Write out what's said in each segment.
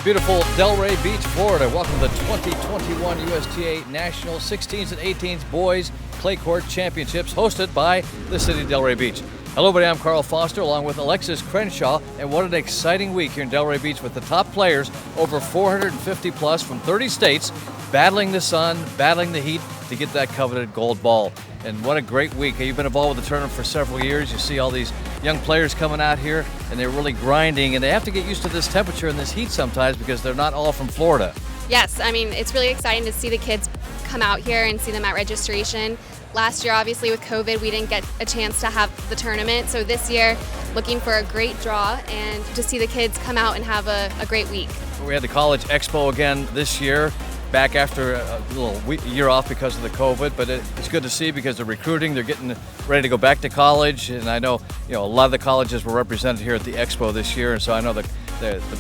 Beautiful Delray Beach, Florida. Welcome to the 2021 USTA National 16s and 18s Boys Clay Court Championships hosted by the city of Delray Beach. Hello, everybody. I'm Carl Foster along with Alexis Crenshaw, and what an exciting week here in Delray Beach with the top players, over 450 plus from 30 states, battling the sun, battling the heat to get that coveted gold ball. And what a great week. You've been involved with the tournament for several years. You see all these young players coming out here, and they're really grinding, and they have to get used to this temperature and this heat sometimes because they're not all from Florida. Yes, I mean, it's really exciting to see the kids come out here and see them at registration. Last year, obviously, with COVID, we didn't get a chance to have the tournament. So this year, looking for a great draw and to see the kids come out and have a great week. We had the College Expo again this year, back after a little year off because of the COVID, but it's good to see because they're recruiting, they're getting ready to go back to college, and I know a lot of the colleges were represented here at the Expo this year, and so I know the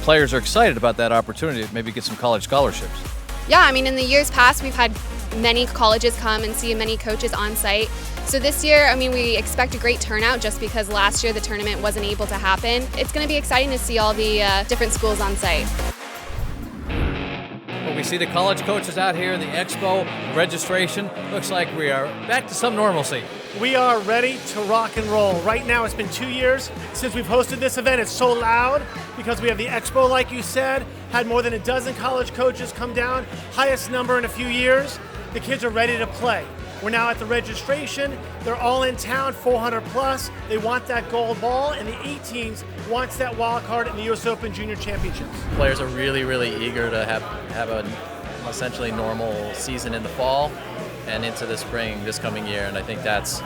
players are excited about that opportunity to maybe get some college scholarships. Yeah, I mean, in the years past, we've had many colleges come and see many coaches on site. So this year, I mean, we expect a great turnout just because last year the tournament wasn't able to happen. It's going to be exciting to see all the different schools on site. We see the college coaches out here in the Expo registration. Looks like we are back to some normalcy. We are ready to rock and roll. Right now, it's been 2 years since we've hosted this event. It's so loud because we have the Expo, like you said, had more than a dozen college coaches come down, highest number in a few years. The kids are ready to play. We're now at the registration. They're all in town, 400 plus. They want that gold ball, and the 18s wants that wild card in the U.S. Open Junior Championships. Players are really, really eager to have an essentially normal season in the fall and into the spring this coming year, and I think that's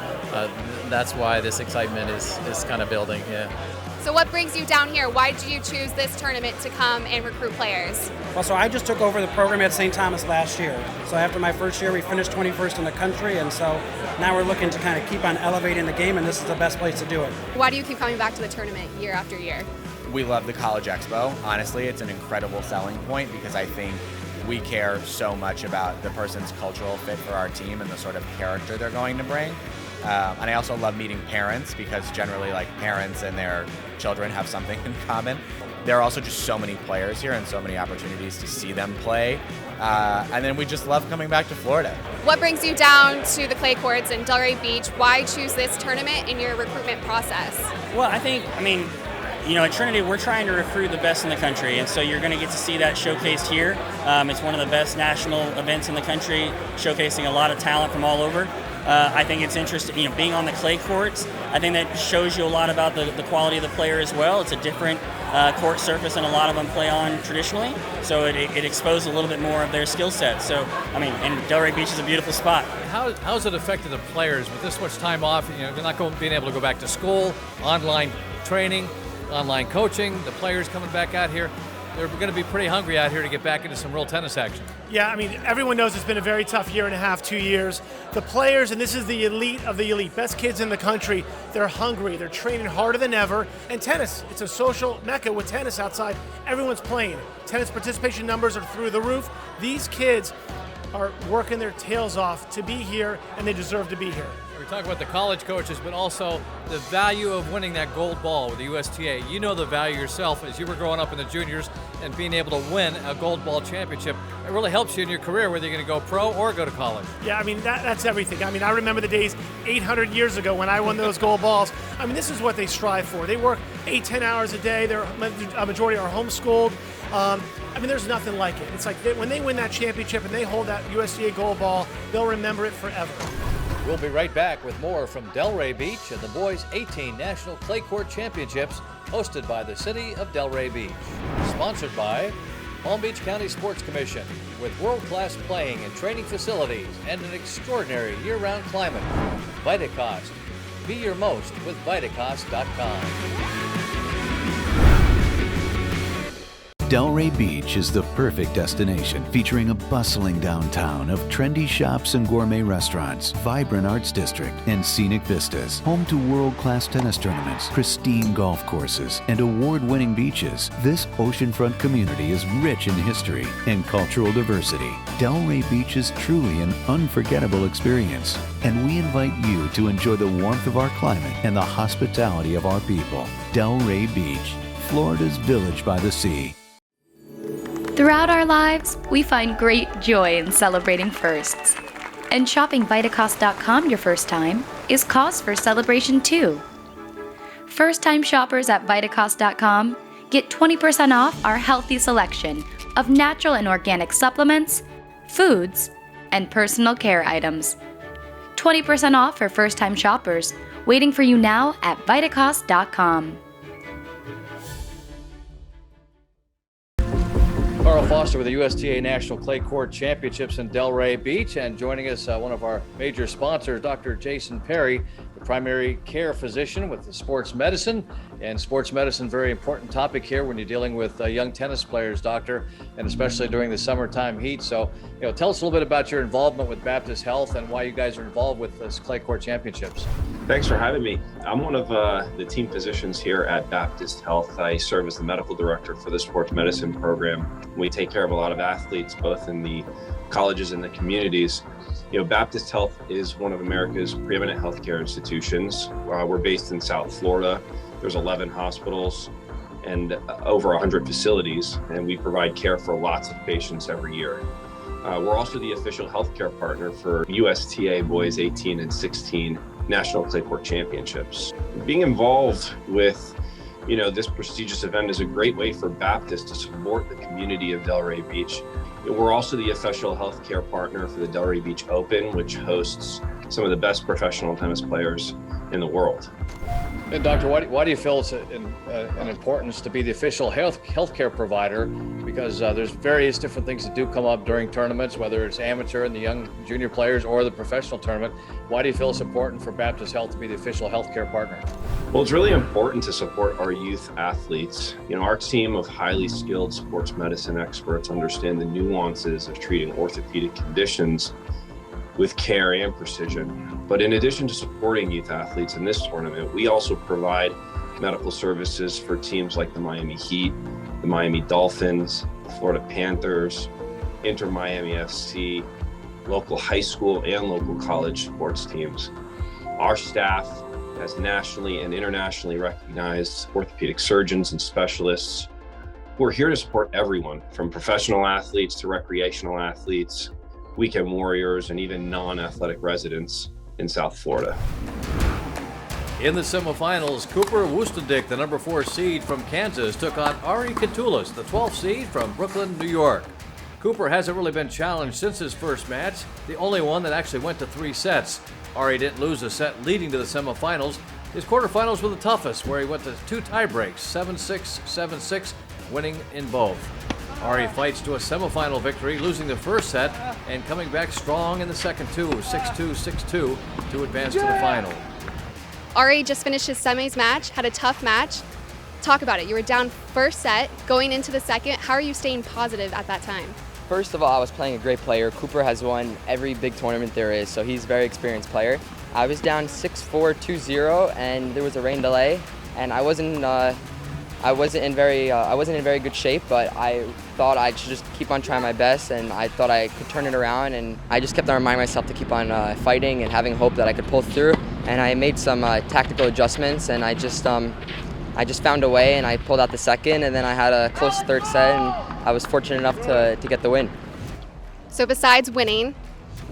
why this excitement is kind of building. Yeah. So what brings you down here? Why did you choose this tournament to come and recruit players? Well, so I just took over the program at St. Thomas last year. So after my first year, we finished 21st in the country, and so now we're looking to kind of keep on elevating the game, and this is the best place to do it. Why do you keep coming back to the tournament year after year? We love the College Expo. Honestly, it's an incredible selling point because I think we care so much about the person's cultural fit for our team and the sort of character they're going to bring. And I also love meeting parents because generally, like, parents and their children have something in common. There are also just so many players here and so many opportunities to see them play. And then we just love coming back to Florida. What brings you down to the clay courts in Delray Beach? Why choose this tournament in your recruitment process? Well, at Trinity, we're trying to recruit the best in the country, and so you're going to get to see that showcased here. It's one of the best national events in the country, showcasing a lot of talent from all over. I think it's interesting, being on the clay courts. I think that shows you a lot about the quality of the player as well. It's a different court surface than a lot of them play on traditionally, so it exposes a little bit more of their skill set. So, and Delray Beach is a beautiful spot. How's it affected the players with this much time off? They're not being able to go back to school, online training, online coaching, the players coming back out here. They're going to be pretty hungry out here to get back into some real tennis action. Yeah, everyone knows it's been a very tough year and a half, 2 years. The players, and this is the elite of the elite, best kids in the country, they're hungry, they're training harder than ever. And tennis, it's a social mecca with tennis outside. Everyone's playing. Tennis participation numbers are through the roof. These kids are working their tails off to be here, and they deserve to be here. We talk about the college coaches, but also the value of winning that gold ball with the USTA. You know the value yourself as you were growing up in the juniors and being able to win a gold ball championship. It really helps you in your career, whether you're going to go pro or go to college. Yeah, that's everything. I remember the days 800 years ago when I won those gold balls. This is what they strive for. They work 8-10 hours a day. A majority are homeschooled. There's nothing like it. It's like when they win that championship and they hold that USTA gold ball, they'll remember it forever. We'll be right back with more from Delray Beach and the Boys 18 National Clay Court Championships hosted by the city of Delray Beach. Sponsored by Palm Beach County Sports Commission with world-class playing and training facilities and an extraordinary year-round climate. Vitacost. Be your most with Vitacost.com. Delray Beach is the perfect destination, featuring a bustling downtown of trendy shops and gourmet restaurants, vibrant arts district, and scenic vistas. Home to world-class tennis tournaments, pristine golf courses, and award-winning beaches, this oceanfront community is rich in history and cultural diversity. Delray Beach is truly an unforgettable experience, and we invite you to enjoy the warmth of our climate and the hospitality of our people. Delray Beach, Florida's village by the sea. Throughout our lives, we find great joy in celebrating firsts. And shopping Vitacost.com your first time is cause for celebration too. First-time shoppers at Vitacost.com get 20% off our healthy selection of natural and organic supplements, foods, and personal care items. 20% off for first-time shoppers, waiting for you now at Vitacost.com. Carl Foster with the USTA National Clay Court Championships in Delray Beach, and joining us, one of our major sponsors, Dr. Jason Perry, the primary care physician with the sports medicine. And sports medicine, very important topic here when you're dealing with young tennis players, doctor, and especially during the summertime heat. So, tell us a little bit about your involvement with Baptist Health and why you guys are involved with this Clay Court Championships. Thanks for having me. I'm one of the team physicians here at Baptist Health. I serve as the medical director for the sports medicine program. We take care of a lot of athletes, both in the colleges and the communities. Baptist Health is one of America's preeminent healthcare institutions. We're based in South Florida. There's 11 hospitals and over 100 facilities, and we provide care for lots of patients every year. We're also the official healthcare partner for USTA Boys 18 and 16 National Clay Court Championships. Being involved with this prestigious event is a great way for Baptist to support the community of Delray Beach. We're also the official healthcare partner for the Delray Beach Open, which hosts some of the best professional tennis players in the world. And Doctor, why do you feel it's an importance to be the official healthcare provider? Because there's various different things that do come up during tournaments, whether it's amateur and the young junior players or the professional tournament. Why do you feel it's important for Baptist Health to be the official healthcare partner? Well, it's really important to support our youth athletes. Our team of highly skilled sports medicine experts understand the nuances of treating orthopedic conditions with care and precision. But in addition to supporting youth athletes in this tournament, we also provide medical services for teams like the Miami Heat, the Miami Dolphins, the Florida Panthers, Inter Miami FC, local high school and local college sports teams. Our staff has nationally and internationally recognized orthopedic surgeons and specialists who are here to support everyone, from professional athletes to recreational athletes, weekend warriors, and even non-athletic residents in South Florida. In the semifinals, Cooper Wustendick, the number 4 seed from Kansas, took on Ari Katulis, the 12th seed from Brooklyn, New York. Cooper hasn't really been challenged since his first match, the only one that actually went to 3 sets. Ari didn't lose a set leading to the semifinals. His quarterfinals were the toughest, where he went to 2 tiebreaks, 7-6, 7-6, winning in both. Ari fights to a semifinal victory, losing the first set and coming back strong in the second 2, 6-2, 6-2, to advance to the final. Ari just finished his semis match, had a tough match. Talk about it. You were down first set, going into the second. How are you staying positive at that time? First of all, I was playing a great player. Cooper has won every big tournament there is, so he's a very experienced player. I was down 6-4, 2-0, and there was a rain delay, and I wasn't in very good shape, but I thought I should just keep on trying my best, and I thought I could turn it around, and I just kept on reminding myself to keep on fighting and having hope that I could pull through. And I made some tactical adjustments, and I just found a way, and I pulled out the second, and then I had a close third set, and I was fortunate enough to get the win. So besides winning,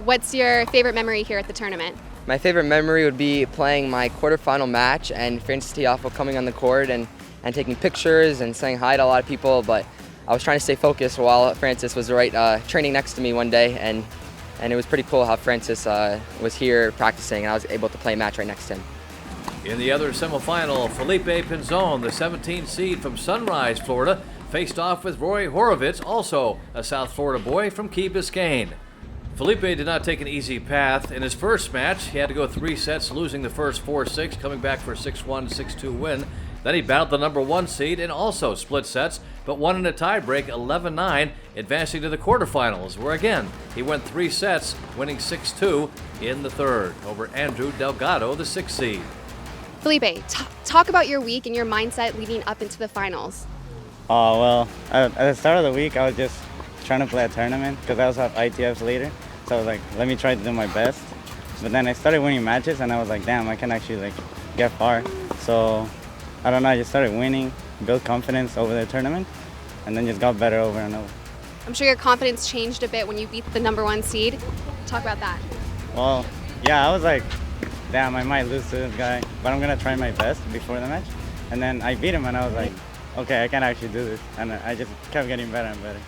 what's your favorite memory here at the tournament? My favorite memory would be playing my quarterfinal match and Francis Tiafoe coming on the court and taking pictures and saying hi to a lot of people, but I was trying to stay focused while Francis was training next to me one day, and it was pretty cool how Francis was here practicing, and I was able to play a match right next to him. In the other semifinal, Felipe Pinzon, the 17th seed from Sunrise, Florida, faced off with Roy Horovitz, also a South Florida boy from Key Biscayne. Felipe did not take an easy path. In his first match, he had to go 3 sets, losing the first 4-6, coming back for a 6-1, 6-2 win. Then he battled the number 1 seed and also split sets, but won in a tiebreak 11-9, advancing to the quarterfinals, where again, he went 3 sets, winning 6-2 in the third over Andrew Delgado, the 6th seed. Felipe, talk about your week and your mindset leading up into the finals. Well, at the start of the week, I was just trying to play a tournament because I also have ITFs later. So I was like, let me try to do my best. But then I started winning matches, and I was like, damn, I can actually get far. So I don't know, I just started winning, built confidence over the tournament, and then just got better over and over. I'm sure your confidence changed a bit when you beat the #1 seed. Talk about that. Well, yeah, I was like, damn, I might lose to this guy, but I'm gonna try my best before the match. And then I beat him, and I was like, okay, I can actually do this. And I just kept getting better and better.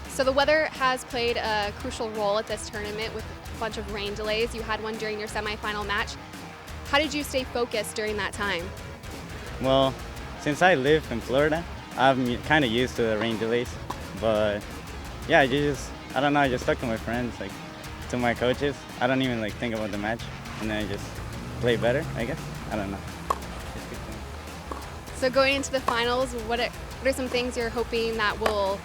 So the weather has played a crucial role at this tournament with a bunch of rain delays. You had one during your semifinal match. How did you stay focused during that time? Well, since I live in Florida, I'm kind of used to the rain delays. But yeah, I don't know, I just stuck to my friends, like to my coaches. I don't even like think about the match, and then I just play better, I guess. I don't know. So going into the finals, what are some things you're hoping that will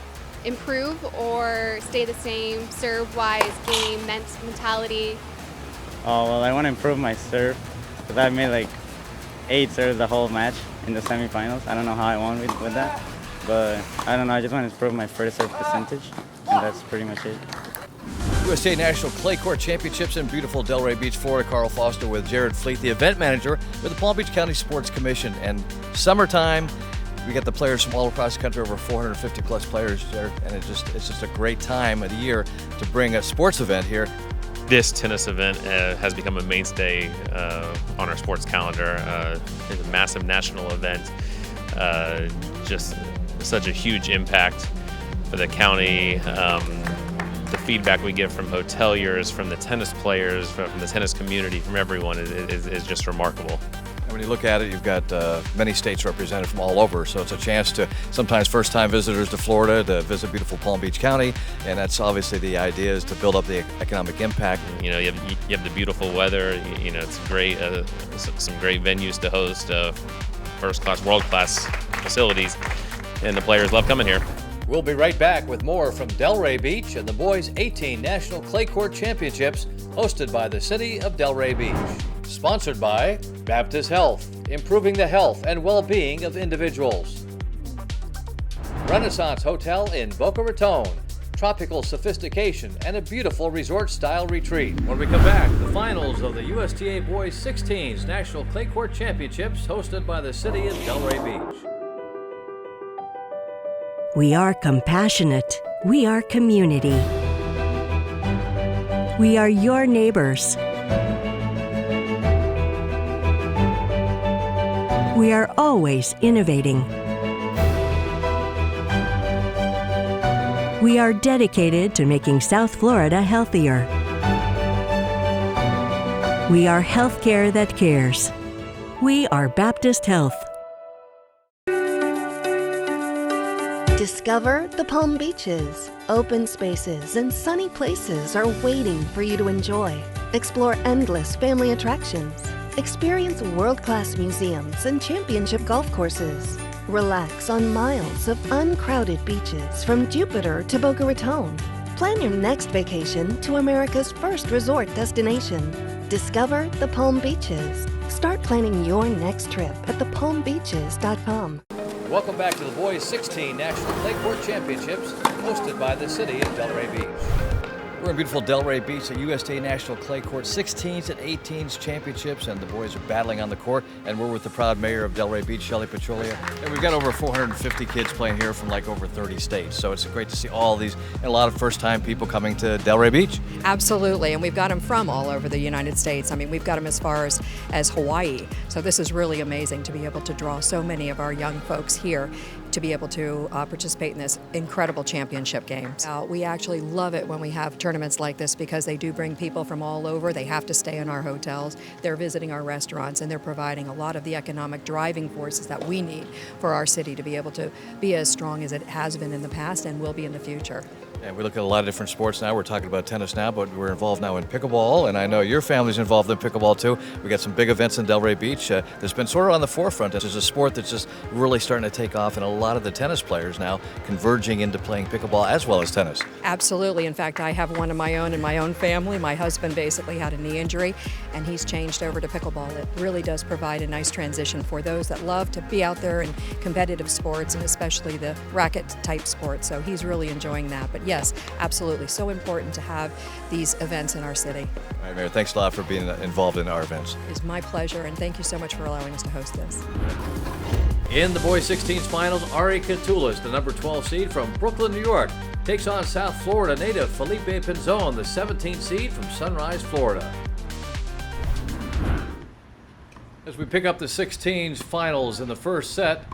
improve or stay the same serve-wise, game, mentality? Oh, well, I want to improve my serve, because I've made like 8 serves the whole match in the semifinals. I don't know how I won with that, but I don't know, I just want to improve my first serve percentage, and that's pretty much it. USA National Clay Court Championships in beautiful Delray Beach, Florida. Carl Foster with Jared Fleet, the event manager with the Palm Beach County Sports Commission. And summertime, we got the players from all across the country, over 450 plus players, Jared, and it's just a great time of the year to bring a sports event here. This tennis event has become a mainstay on our sports calendar. It's a massive national event, just such a huge impact for the county. The feedback we get from hoteliers, from the tennis players, from the tennis community, from everyone is just remarkable. And when you look at it, you've got many states represented from all over, so it's a chance to sometimes first-time visitors to Florida to visit beautiful Palm Beach County, and that's obviously the idea, is to build up the economic impact. You know, you have the beautiful weather. You know, it's great. Some great venues to host, first-class, world-class facilities, and the players love coming here. We'll be right back with more from Delray Beach and the Boys 18 National Clay Court Championships, hosted by the City of Delray Beach. Sponsored by Baptist Health, improving the health and well-being of individuals. Renaissance Hotel in Boca Raton, tropical sophistication and a beautiful resort-style retreat. When we come back, the finals of the USTA Boys 16s National Clay Court Championships, hosted by the City of Delray Beach. We are compassionate. We are community. We are your neighbors. We are always innovating. We are dedicated to making South Florida healthier. We are healthcare that cares. We are Baptist Health. Discover the Palm Beaches. Open spaces and sunny places are waiting for you to enjoy. Explore endless family attractions. Experience world-class museums and championship golf courses. Relax on miles of uncrowded beaches from Jupiter to Boca Raton. Plan your next vacation to America's first resort destination. Discover the Palm Beaches. Start planning your next trip at thepalmbeaches.com. Welcome back to the Boys 16 National Clay Court Championships, hosted by the City of Delray Beach. We're in beautiful Delray Beach at USTA National Clay Court 16s and 18s championships, and the boys are battling on the court, and we're with the proud mayor of Delray Beach, Shelley Petrolia, and we've got over 450 kids playing here from like over 30 states, so it's great to see all these, and a lot of first-time people coming to Delray Beach. Absolutely, and we've got them from all over the United States. I mean, we've got them as far as Hawaii, so this is really amazing to be able to draw so many of our young folks here to be able to participate in this incredible championship game. We actually love it when we have tournaments like this because they do bring people from all over. They have to stay in our hotels, they're visiting our restaurants, and they're providing a lot of the economic driving forces that we need for our city to be able to be as strong as it has been in the past and will be in the future. And we look at a lot of different sports now. We're talking about tennis now, but we're involved now in pickleball, and I know your family's involved in pickleball too. We got some big events in Delray Beach that's been sort of on the forefront. This is a sport that's just really starting to take off, and a lot of the tennis players now converging into playing pickleball as well as tennis. Absolutely. In fact, I have one of my own in my own family. My husband basically had a knee injury, and he's changed over to pickleball. It really does provide a nice transition for those that love to be out there in competitive sports, and especially the racket-type sports. So he's really enjoying that. But yes, absolutely. So important to have these events in our city. All right, Mayor, thanks a lot for being involved in our events. It's my pleasure, and thank you so much for allowing us to host this. In the boys 16s finals, Ari Katulis, the number 12 seed from Brooklyn, New York, takes on South Florida native Felipe Pinzon, the 17th seed from Sunrise, Florida. As we pick up the 16s finals in the first set,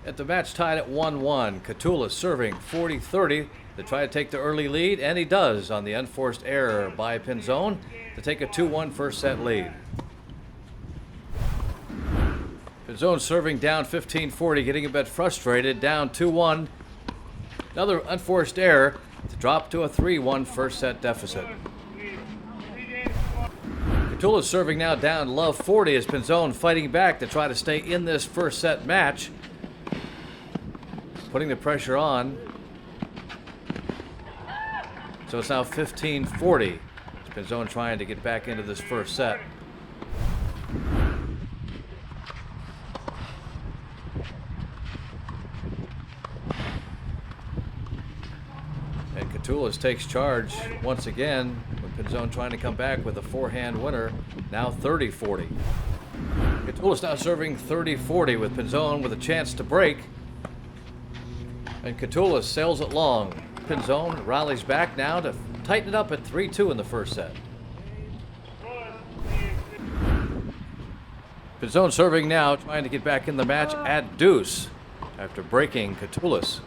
at the match tied at 1-1, Catulus serving 40-30 to try to take the early lead, and he does on the unforced error by Pinzon to take a 2-1 first set lead. Pinzon serving down 15-40, getting a bit frustrated, down 2-1. Another unforced error to drop to a 3-1 first set deficit. Catulus serving now down love 40 as Pinzon fighting back to try to stay in this first set match. Putting the pressure on. So it's now 15-40. Pinzon trying to get back into this first set. And Catulus takes charge once again, with Pinzon trying to come back with a forehand winner, now 30-40. Catulus now serving 30-40 with Pinzon with a chance to break. And Catulus sails it long. Pinzon rallies back now to tighten it up at 3-2 in the first set. Pinzon serving now, trying to get back in the match at deuce after breaking Catulus.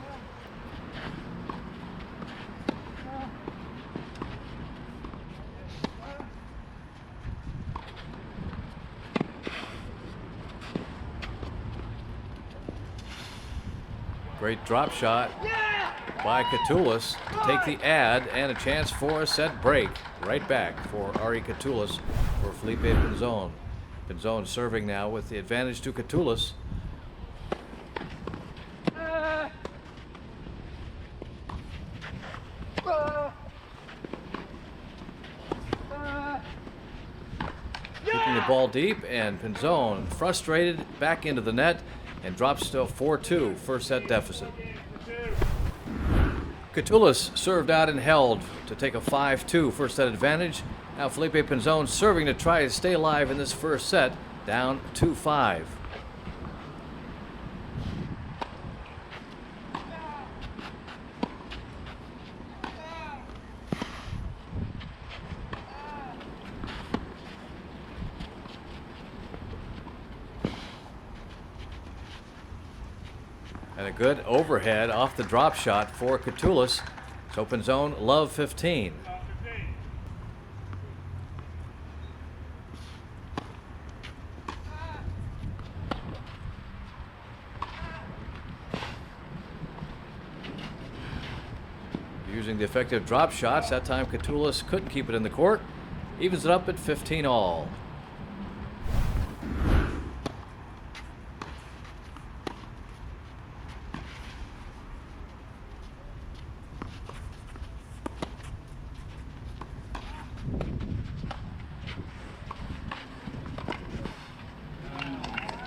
Great drop shot by Catulus to take the ad and a chance for a set break. Right back for Ari Catulus for Felipe Pinzon. Pinzon serving now with the advantage to Catulus. Keeping the ball deep, and Pinzon frustrated back into the net and drops to a 4-2 first set deficit. Catulus served out and held to take a 5-2 first set advantage. Now Felipe Pinzon serving to try to stay alive in this first set, down 2-5. And a good overhead off the drop shot for Catulus. So Pinzon love 15. Using the effective drop shots, that time Catulus couldn't keep it in the court. Evens it up at 15 all.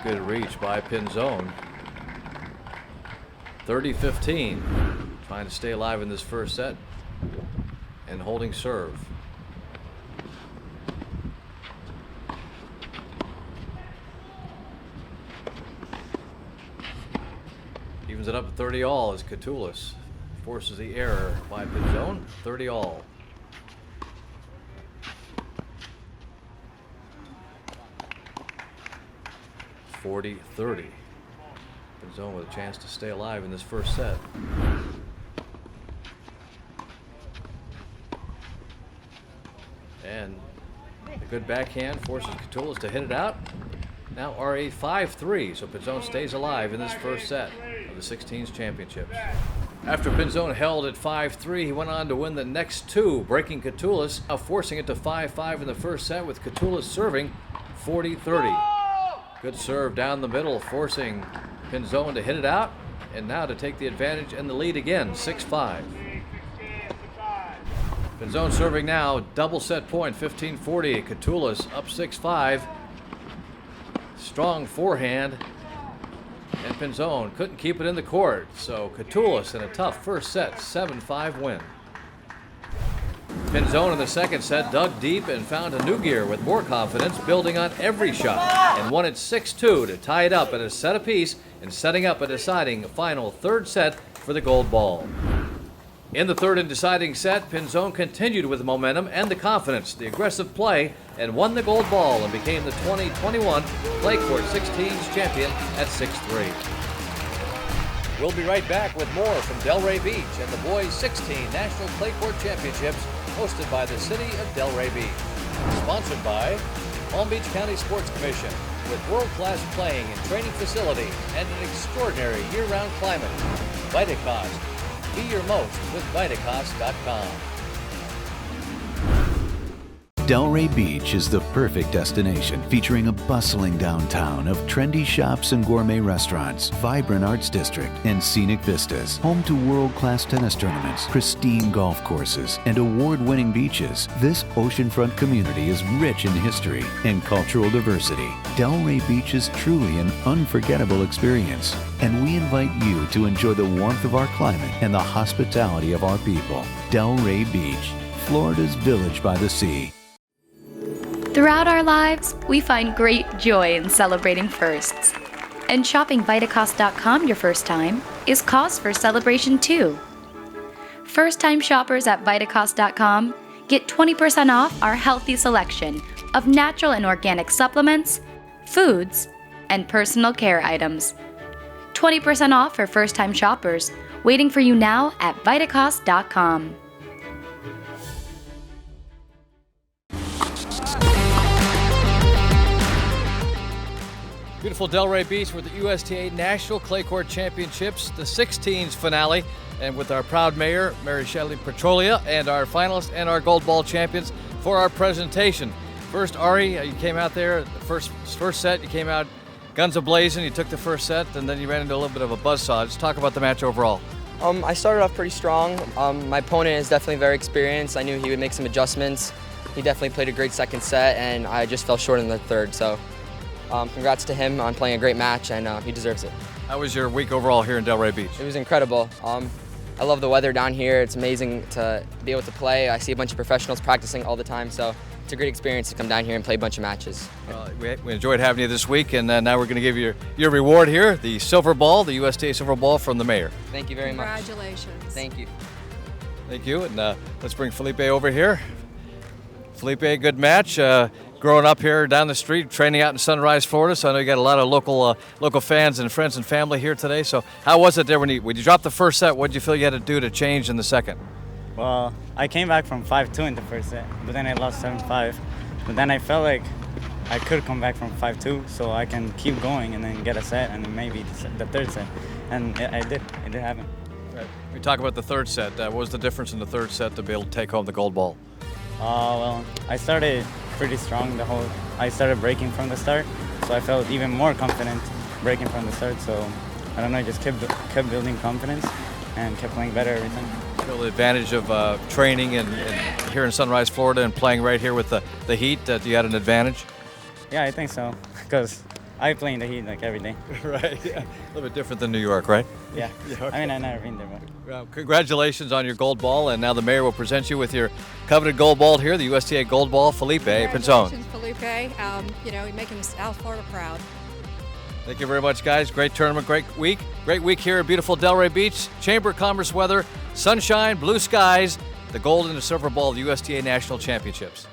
Good reach by Pinzon. 30-15. Trying to stay alive in this first set and holding serve. Evens it up at 30 all as Catulus forces the error by Pinzon. 30 all. .40-30. Pinzon with a chance to stay alive in this first set. And a good backhand forces Catulus to hit it out. Now RA 5-3, so Pinzon stays alive in this first set of the 16s championships. After Pinzon held at 5-3, he went on to win the next two, breaking Catulus, now forcing it to 5-5 in the first set with Catulus serving 40-30. Good serve down the middle, forcing Pinzon to hit it out, and now to take the advantage and the lead again, 6-5. Pinzon serving now, double set point, 15-40. Catulus up 6-5. Strong forehand, and Pinzon couldn't keep it in the court, so Catulus in a tough first set, 7-5 win. Pinzon in the second set dug deep and found a new gear with more confidence, building on every shot, and won it 6-2 to tie it up at a set apiece and setting up a deciding final third set for the gold ball. In the third and deciding set, Pinzon continued with the momentum and the confidence, the aggressive play, and won the gold ball and became the 2021 Clay Court 16s champion at 6-3. We'll be right back with more from Delray Beach and the boys 16 National Clay Court Championships hosted by the city of Delray Beach. Sponsored by Palm Beach County Sports Commission with world-class playing and training facilities and an extraordinary year-round climate. Vitacost. Be your most with Vitacost.com. Delray Beach is the perfect destination, featuring a bustling downtown of trendy shops and gourmet restaurants, vibrant arts district, and scenic vistas. Home to world-class tennis tournaments, pristine golf courses, and award-winning beaches, this oceanfront community is rich in history and cultural diversity. Delray Beach is truly an unforgettable experience, and we invite you to enjoy the warmth of our climate and the hospitality of our people. Delray Beach, Florida's village by the sea. Throughout our lives, we find great joy in celebrating firsts. And shopping Vitacost.com your first time is cause for celebration too. First-time shoppers at Vitacost.com get 20% off our healthy selection of natural and organic supplements, foods, and personal care items. 20% off for first-time shoppers, waiting for you now at Vitacost.com. Beautiful Delray Beach with the USTA National Clay Court Championships, the 16s finale, and with our proud mayor, Mary Shelley Petrolia, and our finalists and our gold ball champions for our presentation. First, Ari, you came out there, the first set, you came out guns a-blazing, you took the first set, and then you ran into a little bit of a buzzsaw. Just talk about the match overall. I started off pretty strong. My opponent is definitely very experienced. I knew he would make some adjustments. He definitely played a great second set, and I just fell short in the third. So congrats to him on playing a great match, and he deserves it. How was your week overall here in Delray Beach? It was incredible. I love the weather down here. It's amazing to be able to play. I see a bunch of professionals practicing all the time, so it's a great experience to come down here and play a bunch of matches. We enjoyed having you this week, and now we're going to give you your reward here, the silver ball, the USTA silver ball from the mayor. Thank you very much. Congratulations. Thank you. Thank you, and let's bring Felipe over here. Felipe, good match. Growing up here down the street, training out in Sunrise, Florida, so I know you got a lot of local fans and friends and family here today. So how was it there when you dropped the first set? What did you feel you had to do to change in the second? Well, I came back from 5-2 in the first set, but then I lost 7-5. But then I felt like I could come back from 5-2, so I can keep going and then get a set and then maybe the third set. And I did. It did happen. Right. We talk about the third set. What was the difference in the third set to be able to take home the gold ball? Well, I started pretty strong I started breaking from the start, so I felt even more confident breaking from the start. So I don't know, I just kept building confidence and kept playing better every time. Feel the advantage of training and here in Sunrise, Florida, and playing right here with the heat, that you had an advantage? Yeah, I think so, because I play in the heat like every day. Right, yeah. A little bit different than New York, right? Yeah, okay. I mean, I've never been there, but. Well, congratulations on your gold ball, and now the mayor will present you with your coveted gold ball here, the USTA gold ball, Felipe Pinzon. Congratulations, Felipe. You're making South Florida proud. Thank you very much, guys. Great tournament, great week. Great week here at beautiful Delray Beach. Chamber of Commerce weather, sunshine, blue skies, the gold and the silver ball of the USTA National Championships.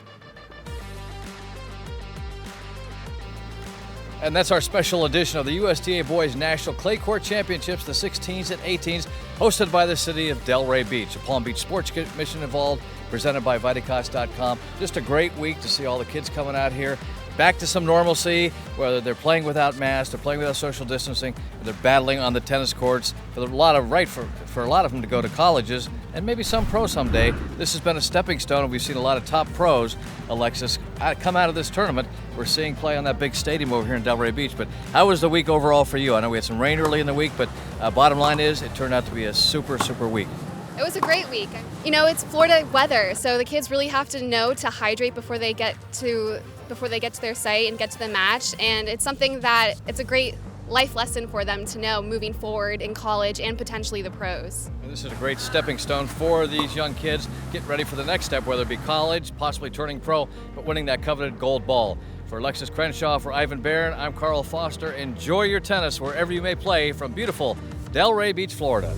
And that's our special edition of the USTA Boys National Clay Court Championships, the 16s and 18s, hosted by the city of Delray Beach. The Palm Beach Sports Commission involved, presented by Vitacost.com. Just a great week to see all the kids coming out here. Back to some normalcy, whether they're playing without masks, they're playing without social distancing, or they're battling on the tennis courts for a lot of them to go to colleges and maybe some pro someday. This has been a stepping stone, and we've seen a lot of top pros, Alexis, come out of this tournament. We're seeing play on that big stadium over here in Delray Beach. But how was the week overall for you? I know we had some rain early in the week, but bottom line is it turned out to be a super, super week. It was a great week. It's Florida weather, so the kids really have to know to hydrate before they get to their site and get to the match. And it's something that it's a great life lesson for them to know moving forward in college and potentially the pros. And this is a great stepping stone for these young kids. Get ready for the next step, whether it be college, possibly turning pro, but winning that coveted gold ball. For Alexis Crenshaw, for Ivan Barron, I'm Carl Foster. Enjoy your tennis wherever you may play from beautiful Delray Beach, Florida.